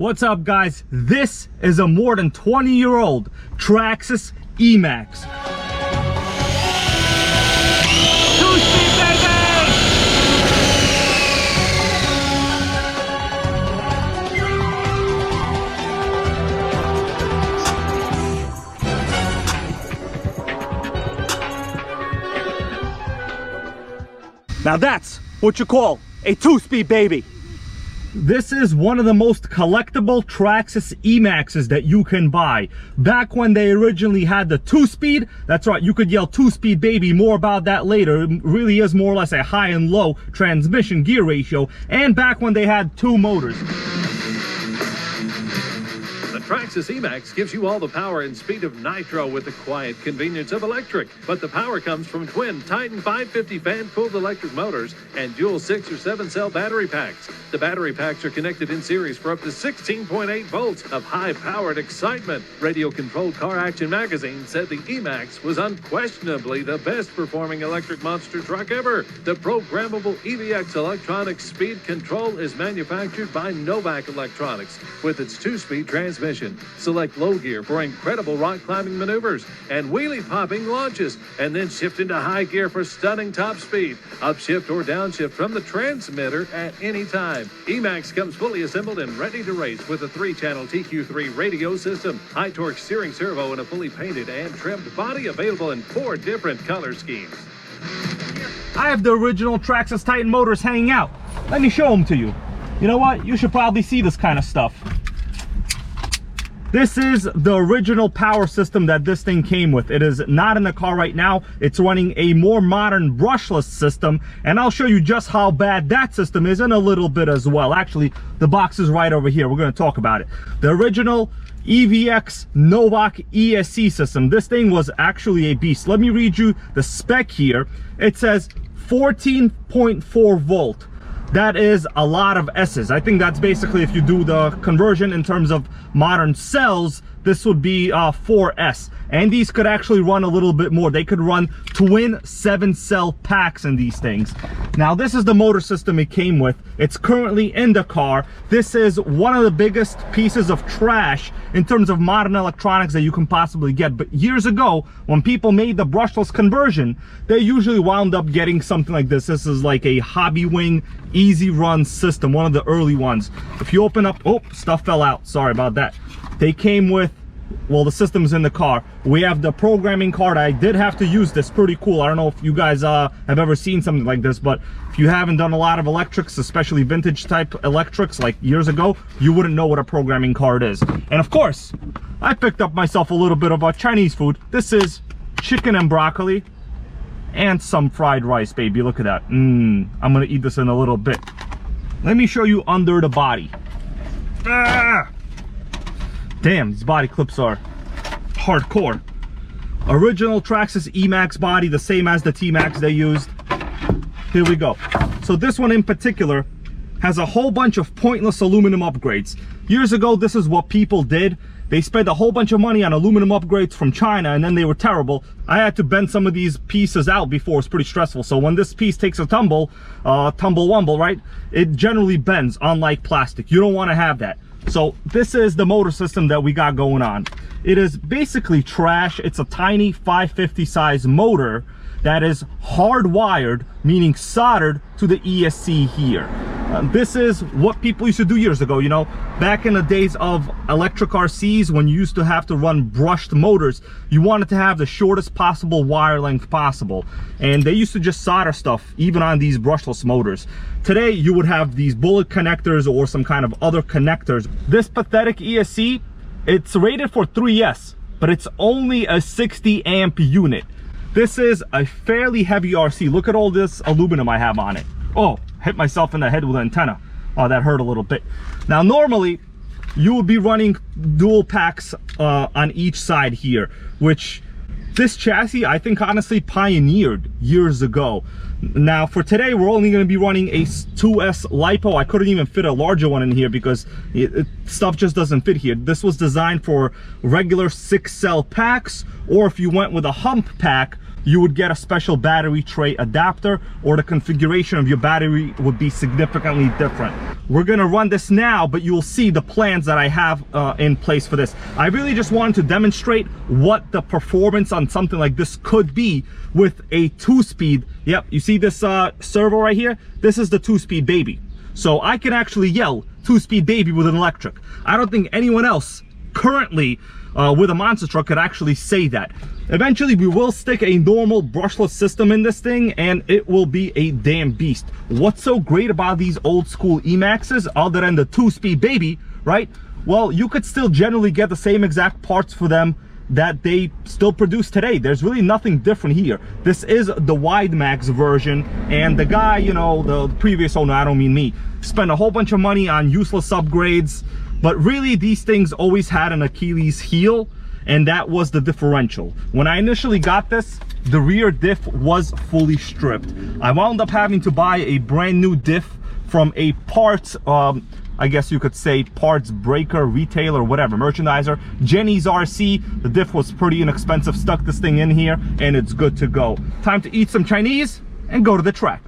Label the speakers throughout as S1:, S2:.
S1: What's up, guys? This is a more than 20-year-old Traxxas E-MAXX. Two-speed, baby! Now that's what you call a two-speed baby. This is one of the most collectible Traxxas E-MAXXs that you can buy. Back when they originally had the two-speed, that's right, you could yell two-speed baby, more about that later. It really is more or less a high and low transmission gear ratio. And back when they had two motors.
S2: The Traxxas E-MAXX gives you all the power and speed of nitro with the quiet convenience of electric. But the power comes from twin Titan 550 fan-cooled electric motors and dual 6 or 7 cell battery packs. The battery packs are connected in series for up to 16.8 volts of high-powered excitement. Radio-controlled Car Action magazine said the E-MAXX was unquestionably the best-performing electric monster truck ever. The programmable EVX electronic speed control is manufactured by Novak Electronics with its two-speed transmission. Select low gear for incredible rock climbing maneuvers and wheelie popping launches, and then shift into high gear for stunning top speed. Upshift or downshift from the transmitter at any time. E-MAXX comes fully assembled and ready to race with a 3-channel TQ3 radio system, high torque steering servo, and a fully painted and trimmed body available in 4 different color schemes.
S1: I have the original Traxxas Titan motors hanging out. Let me show them to you. You know what? You should probably see this kind of stuff. This is the original power system that this thing came with. It is not in the car right now. It's running a more modern brushless system, and I'll show you just how bad that system is in a little bit as well. Actually, the box is right over here. We're going to talk about it. The original EVX Novak ESC system. This thing was actually a beast. Let me read you the spec here. It says 14.4 volt. That is a lot of S's. I think that's basically, if you do the conversion in terms of modern cells, this would be 4S. And these could actually run a little bit more. They could run twin 7-cell packs in these things. Now, this is the motor system it came with. It's currently in the car. This is one of the biggest pieces of trash in terms of modern electronics that you can possibly get. But years ago, when people made the brushless conversion, they usually wound up getting something like this. This is like a hobby wing, easy run system, one of the early ones. If you open up, oh, stuff fell out. Sorry about that. They came with, well, the system's in the car. We have the programming card. I did have to use this. Pretty cool. I don't know if you guys have ever seen something like this, but if you haven't done a lot of electrics, especially vintage type electrics like years ago, you wouldn't know what a programming card is. And of course, I picked up myself a little bit of Chinese food. This is chicken and broccoli and some fried rice, baby. Look at that. I'm gonna eat this in a little bit. Let me show you under the body. Damn, these body clips are hardcore. Original Traxxas E-MAXX body, the same as the T-MAXX they used. Here we go. So this one in particular has a whole bunch of pointless aluminum upgrades. Years ago, this is what people did. They spent a whole bunch of money on aluminum upgrades from China, and then they were terrible. I had to bend some of these pieces out before. It's pretty stressful. So when this piece takes a tumble wumble, right? It generally bends, unlike plastic. You don't want to have that. So this is the motor system that we got going on. It is basically trash. It's a tiny 550 size motor that is hardwired, meaning soldered to the ESC here. This is what people used to do years ago, you know, back in the days of electric RCs, when you used to have to run brushed motors, you wanted to have the shortest possible wire length possible. And they used to just solder stuff, even on these brushless motors. Today, you would have these bullet connectors or some kind of other connectors. This pathetic ESC, it's rated for 3S, but it's only a 60 amp unit. This is a fairly heavy RC. Look at all this aluminum I have on it. Oh, hit myself in the head with an antenna. Oh, that hurt a little bit. Now, normally, you would be running dual packs on each side here, which this chassis, I think, honestly pioneered years ago. Now, for today, we're only going to be running a 2S LiPo. I couldn't even fit a larger one in here because stuff just doesn't fit here. This was designed for regular 6-cell packs, or if you went with a hump pack, you would get a special battery tray adapter, or the configuration of your battery would be significantly different. We're gonna run this now, but you'll see the plans that I have in place for this. I really just wanted to demonstrate what the performance on something like this could be with a 2-speed. Yep, you see this servo right here? This is the 2-speed baby. So I can actually yell 2-speed baby with an electric. I don't think anyone else currently with a monster truck could actually say that. Eventually we will stick a normal brushless system in this thing, and it will be a damn beast. What's so great about these old school E-MAXXs, other than the 2-speed baby, right? Well, you could still generally get the same exact parts for them that they still produce today. There's really nothing different here. This is the wide max version, and the guy, you know, the previous owner, I don't mean me, spent a whole bunch of money on useless upgrades. But really, these things always had an Achilles heel, and that was the differential. When I initially got this, the rear diff was fully stripped. I wound up having to buy a brand new diff from a parts, I guess you could say parts breaker, retailer, whatever, merchandiser, Jenny's RC. The diff was pretty inexpensive. Stuck this thing in here, and it's good to go. Time to eat some Chinese and go to the track.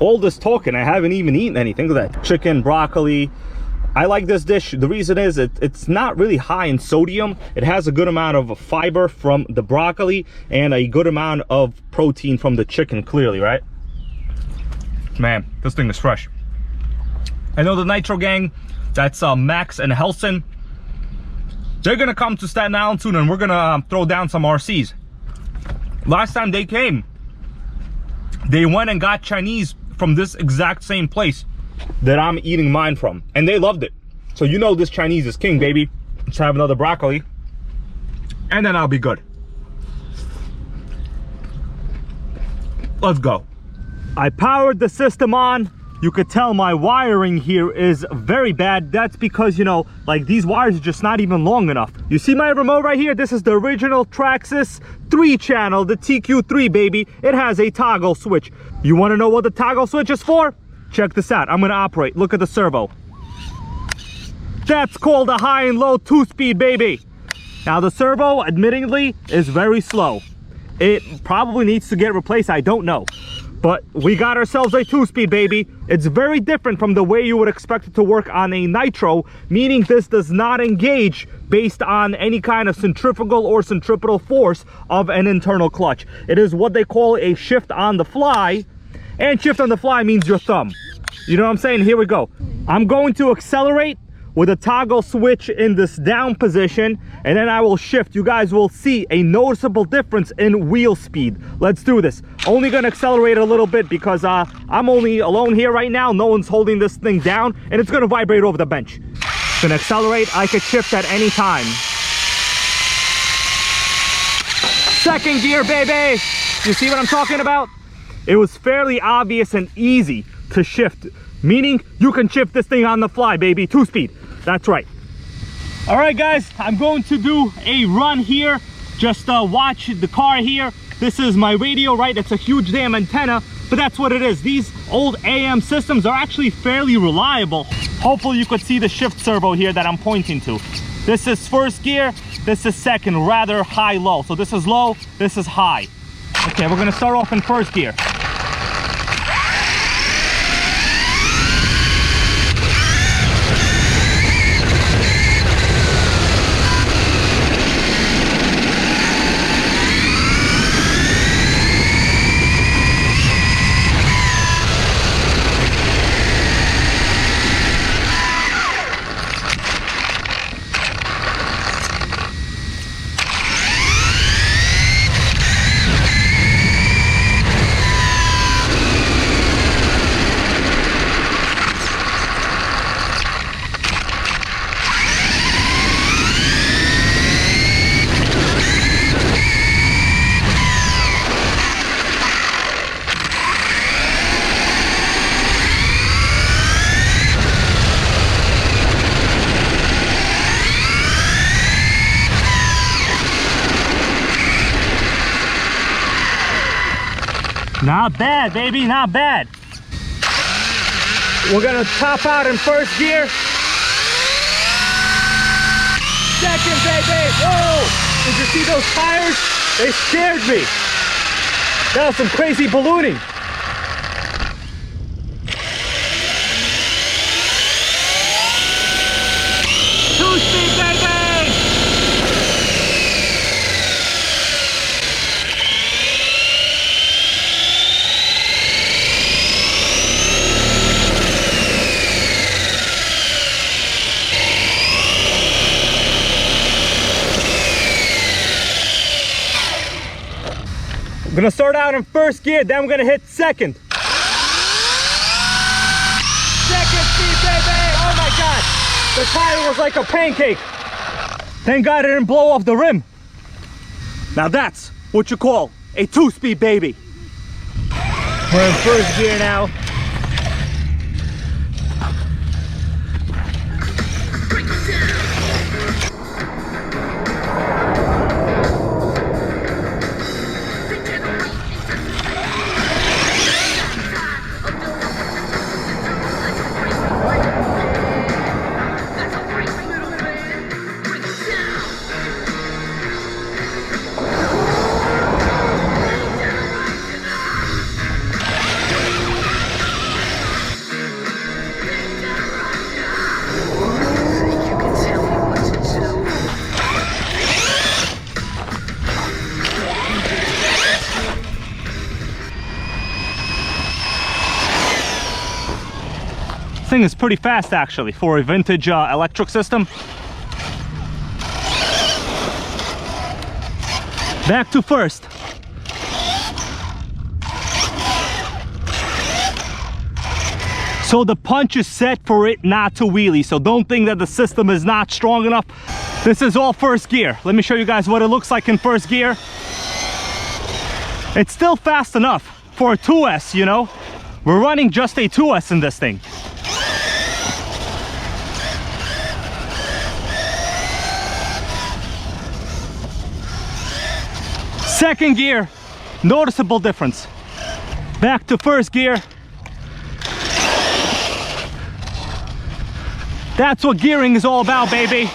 S1: All this talking, I haven't even eaten anything. Look at that, chicken, broccoli. I like this dish. The reason is it's not really high in sodium. It has a good amount of fiber from the broccoli and a good amount of protein from the chicken, clearly, right? Man, this thing is fresh. I know the Nitrogang, that's Max and Helson. They're gonna come to Staten Island soon, and we're gonna throw down some RCs. Last time they came, they went and got Chinese from this exact same place that I'm eating mine from, and they loved it. So you know this Chinese is king, baby. Let's have another broccoli, and then I'll be good. Let's go. I powered the system on. You could tell my wiring here is very bad. That's because, you know, like these wires are just not even long enough. You see my remote right here? This is the original Traxxas 3-channel, the TQ3, baby. It has a toggle switch. You want to know what the toggle switch is for? Check this out. I'm going to operate. Look at the servo. That's called a high and low 2-speed, baby. Now the servo, admittedly, is very slow. It probably needs to get replaced. I don't know. But we got ourselves a 2-speed, baby. It's very different from the way you would expect it to work on a nitro, meaning this does not engage based on any kind of centrifugal or centripetal force of an internal clutch. It is what they call a shift on the fly, and shift on the fly means your thumb. You know what I'm saying? Here we go. I'm going to accelerate with a toggle switch in this down position, and then I will shift. You guys will see a noticeable difference in wheel speed. Let's do this. Only gonna accelerate a little bit because I'm only alone here right now. No one's holding this thing down, and it's gonna vibrate over the bench. Gonna accelerate. I could shift at any time. Second gear, baby. You see what I'm talking about? It was fairly obvious and easy to shift, meaning you can shift this thing on the fly, baby. 2-speed. That's right. All right, guys, I'm going to do a run here. Just watch the car here. This is my radio, right? It's a huge damn antenna, but that's what it is. These old AM systems are actually fairly reliable. Hopefully you could see the shift servo here that I'm pointing to. This is first gear, this is second, rather high-low. So this is low, this is high. Okay, we're gonna start off in first gear. Not bad, baby, not bad. We're gonna top out in first gear. Second, baby, whoa! Did you see those tires? They scared me. That was some crazy ballooning. Two-speed, baby! I'm gonna start out in first gear, then I'm gonna hit second. Second speed, baby! Oh my God! The tire was like a pancake. Thank God it didn't blow off the rim. Now that's what you call a two-speed, baby. We're in first gear now. This thing is pretty fast actually for a vintage electric system. Back to first. So the punch is set for it not to wheelie, so don't think that the system is not strong enough. This is all first gear. Let me show you guys what it looks like in first gear. It's still fast enough for a 2S, you know. We're running just a 2S in this thing. Second gear, noticeable difference. Back to first gear. That's what gearing is all about, baby.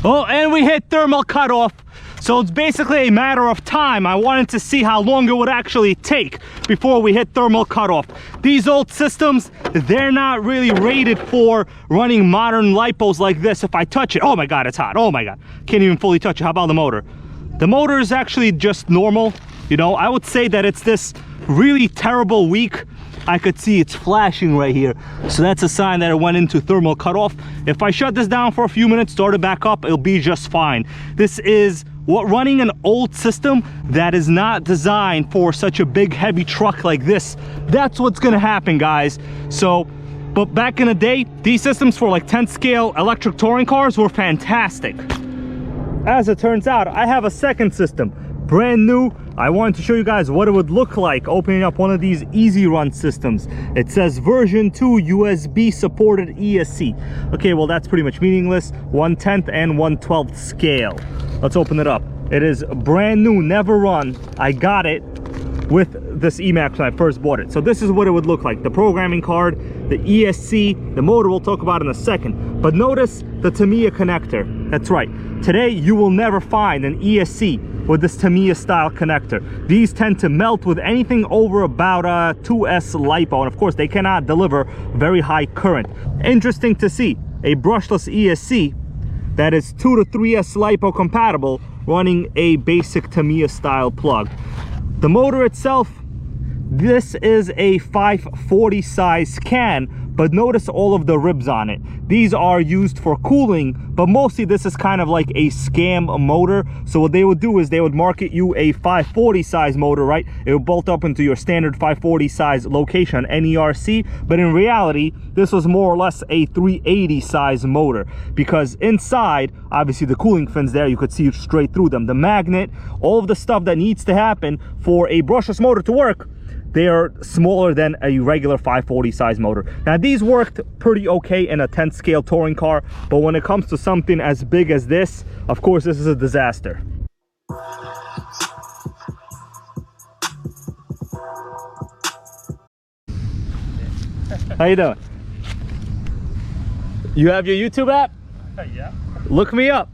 S1: Oh, and we hit thermal cutoff. So it's basically a matter of time. I wanted to see how long it would actually take before we hit thermal cutoff. These old systems, they're not really rated for running modern lipos like this. If I touch it, oh my God, it's hot. Oh my God, can't even fully touch it. How about the motor? The motor is actually just normal. You know, I would say that it's this really terrible week. I could see it's flashing right here. So that's a sign that it went into thermal cutoff. If I shut this down for a few minutes, start it back up, it'll be just fine. This is what running an old system that is not designed for such a big heavy truck like this. That's what's gonna happen, guys. So, but back in the day, these systems for like 10 scale electric touring cars were fantastic. As it turns out, I have a second system, brand new. I wanted to show you guys what it would look like opening up one of these easy run systems. It says version 2 USB supported ESC. Okay, well that's pretty much meaningless. 1/10 and 1/12 scale. Let's open it up. It is brand new, never run. I got it with this E-MAXX when I first bought it. So this is what it would look like. The programming card, the ESC, the motor we'll talk about in a second. But notice the Tamiya connector. That's right. Today you will never find an ESC with this Tamiya style connector. These tend to melt with anything over about a 2S LiPo, and of course they cannot deliver very high current. Interesting to see a brushless ESC that is 2 to 3S LiPo compatible running a basic Tamiya style plug. The motor itself, this is a 540 size can, but notice all of the ribs on it. These are used for cooling, but mostly this is kind of like a scam motor. So what they would do is they would market you a 540 size motor, right? It would bolt up into your standard 540 size location on NERC, but in reality, this was more or less a 380 size motor, because inside, obviously the cooling fins there, you could see straight through them. The magnet, all of the stuff that needs to happen for a brushless motor to work, they are smaller than a regular 540 size motor. Now these worked pretty okay in a 10 scale touring car, but when it comes to something as big as this, of course this is a disaster. How you doing? You have your YouTube app?
S3: Yeah.
S1: Look me up.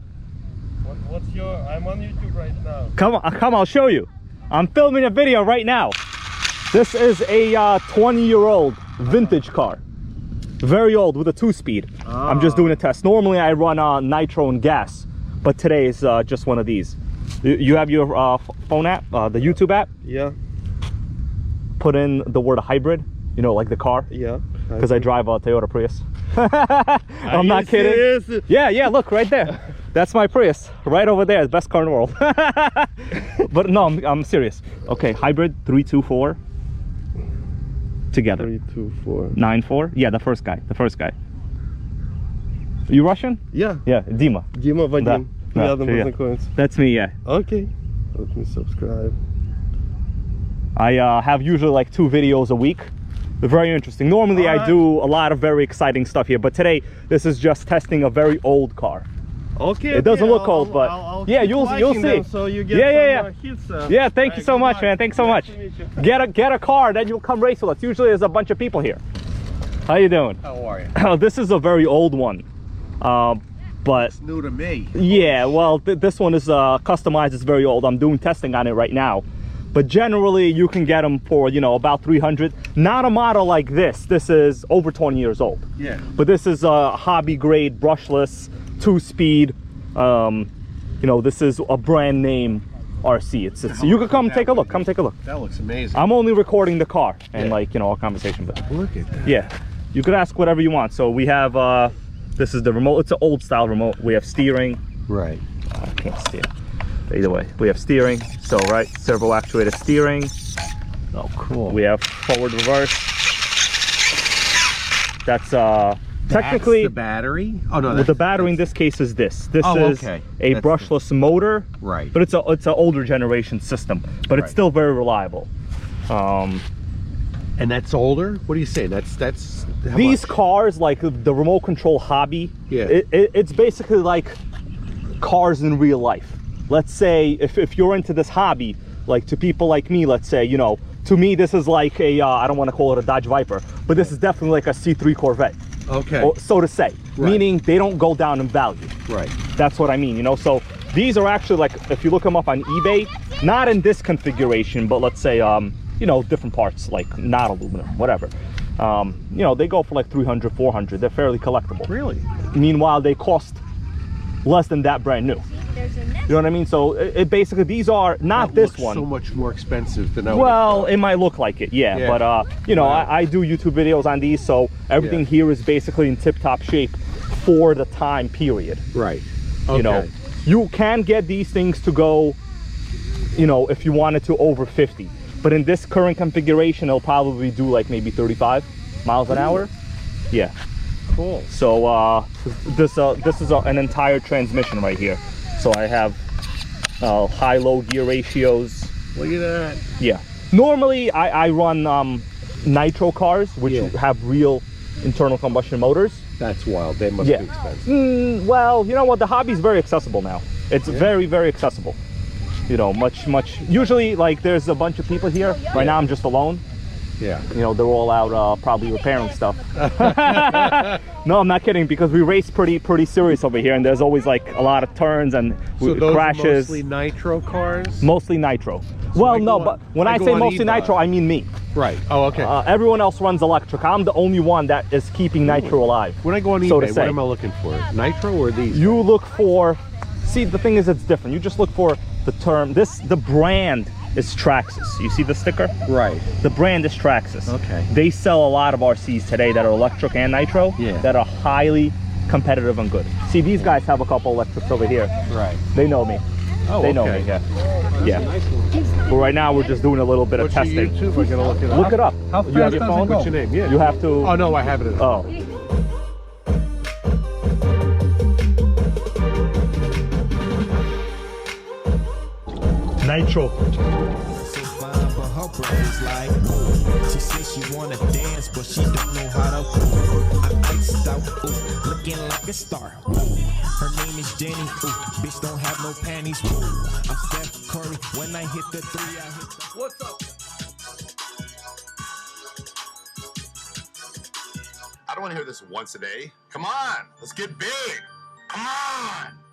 S3: What's your? I'm on YouTube right now.
S1: Come, I'll show you. I'm filming a video right now. This is a 20-year-old vintage car. Very old with a 2-speed. I'm just doing a test. Normally I run nitro and gas, but today is just one of these. You have your phone app, the YouTube app?
S3: Yeah.
S1: Put in the word hybrid, you know, like the car.
S3: Yeah.
S1: Because I drive a Toyota Prius. I'm not kidding.
S3: Serious?
S1: Yeah, look right there. That's my Prius, right over there, the best car in the world. But no, I'm serious. Okay, hybrid 324 together.
S3: 324.
S1: 94. Yeah, the first guy. You Russian?
S3: Yeah.
S1: Yeah, Dima.
S3: Дима Вадим. Рядом познакомиться.
S1: That's me, yeah.
S3: Okay. Let me subscribe.
S1: I have usually like 2 videos a week. They're very interesting. Normally I do a lot of very exciting stuff here, but today this is just testing a very old car.
S3: Okay.
S1: It doesn't look old, but yeah, you'll see.
S3: Them so you get hits,
S1: yeah, thank you so much, man. Thanks so much. Get a car, then you'll come race with us. Usually there's a bunch of people here. How you doing?
S3: How are you?
S1: Oh, this is a very old one, but
S3: It's new to me.
S1: yeah, well, this one is customized. It's very old. I'm doing testing on it right now, but generally you can get them for, you know, about 300. Not a model like this. This is over 20 years old.
S3: Yeah.
S1: But this is a hobby grade brushless 2-speed. You know, this is a brand name RC. It's you could come take a look. Come take a look.
S3: That looks amazing.
S1: I'm only recording the car and like, you know, a conversation. But
S3: Look at that.
S1: yeah, you could ask whatever you want. So we have this is the remote. It's an old style remote. We have steering.
S3: Right.
S1: I can't steer. Either way, we have steering. So right, servo actuated steering.
S3: Oh, cool.
S1: We have forward reverse. That's technically
S3: the battery. Oh no,
S1: well, the battery in this case is this. This is
S3: okay.
S1: a
S3: That's
S1: brushless motor.
S3: Right.
S1: But it's an older generation system, but it's
S3: Right.
S1: still very reliable.
S3: And that's older. What do you say? That's how
S1: These
S3: much?
S1: cars, like the remote control hobby,
S3: Yeah.
S1: it's basically like cars in real life. Let's say if you're into this hobby, like to people like me, let's say, you know, to me this is like a I don't want to call it a Dodge Viper, but this is definitely like a C3 Corvette.
S3: Okay.
S1: Or, so to say,
S3: Right.
S1: meaning they don't go down in value.
S3: Right.
S1: That's what I mean, you know. So these are actually, like, if you look them up on eBay, not in this configuration, but let's say you know, different parts, like not aluminum, whatever, you know, they go for like 300, 400. They're fairly collectible.
S3: Really?
S1: Meanwhile, they cost less than that brand new. You know what I mean? So it basically, these are not
S3: That
S1: this
S3: looks
S1: one.
S3: so much more expensive than I
S1: Well, it might look like it, yeah.
S3: Yeah.
S1: But you know,
S3: Wow.
S1: I do YouTube videos on these, so everything
S3: Yeah.
S1: here is basically in tip-top shape for the time period.
S3: Right.
S1: You know,
S3: Okay.
S1: you can get these things to go, you know, if you wanted to, over 50. But in this current configuration, it'll probably do like maybe 35 miles an hour. Yeah.
S3: Cool.
S1: So this is an entire transmission right here. So I have high-low gear ratios.
S3: Look at that.
S1: Yeah. Normally I run nitro cars, which
S3: Yeah.
S1: have real internal combustion motors.
S3: That's wild. They must
S1: Yeah.
S3: be expensive.
S1: Well, you know what? The hobby is very accessible now. It's very, very accessible. You know, much. Usually, like, there's a bunch of people here. Right now, I'm just alone.
S3: Yeah.
S1: You know, they're all out probably repairing stuff. No, I'm not kidding, because we race pretty serious over here, and there's always like a lot of turns and
S3: So those
S1: crashes.
S3: are mostly nitro cars?
S1: Mostly nitro. Well,
S3: I
S1: no,
S3: go
S1: but
S3: on-
S1: when
S3: I
S1: I
S3: go
S1: say
S3: on
S1: mostly
S3: e-bike.
S1: nitro, I mean me.
S3: Right. Oh, okay.
S1: Everyone else runs electric. I'm the only one that is keeping nitro alive.
S3: When I go on
S1: so to
S3: eBay,
S1: say.
S3: what am I looking for? Nitro or these?
S1: You look for, see, the thing is, it's different. You just look for the term. The brand is Traxxas. You see the sticker?
S3: Right.
S1: The brand is Traxxas.
S3: Okay.
S1: They sell a lot of RCs today that are electric and nitro.
S3: Yeah.
S1: That are highly competitive and good. See, these guys have a couple electrics over here.
S3: Right.
S1: They know me.
S3: Oh,
S1: They know
S3: okay.
S1: me. Yeah. Yeah. But right now we're just doing a little bit
S3: What's
S1: of
S3: your
S1: testing.
S3: YouTube? I gotta look it up.
S1: Look it up.
S3: How
S1: You have
S3: fast
S1: your
S3: does
S1: phone?
S3: it go? What's your name? Yeah.
S1: You have to.
S3: Oh no, I have it.
S1: Oh. Nitro.
S4: So fine, but her breath is like she says she wanna dance, but she don't know how to. I'm iced out, ooh, looking like a star. Ooh. Her name is Jenny, ooh, bitch don't have no panties. Ooh. I'm Steph Curry, when I hit the 3, I hit the.
S2: What's up?
S5: don't want to hear this once a day. Come on, let's get big. Come on.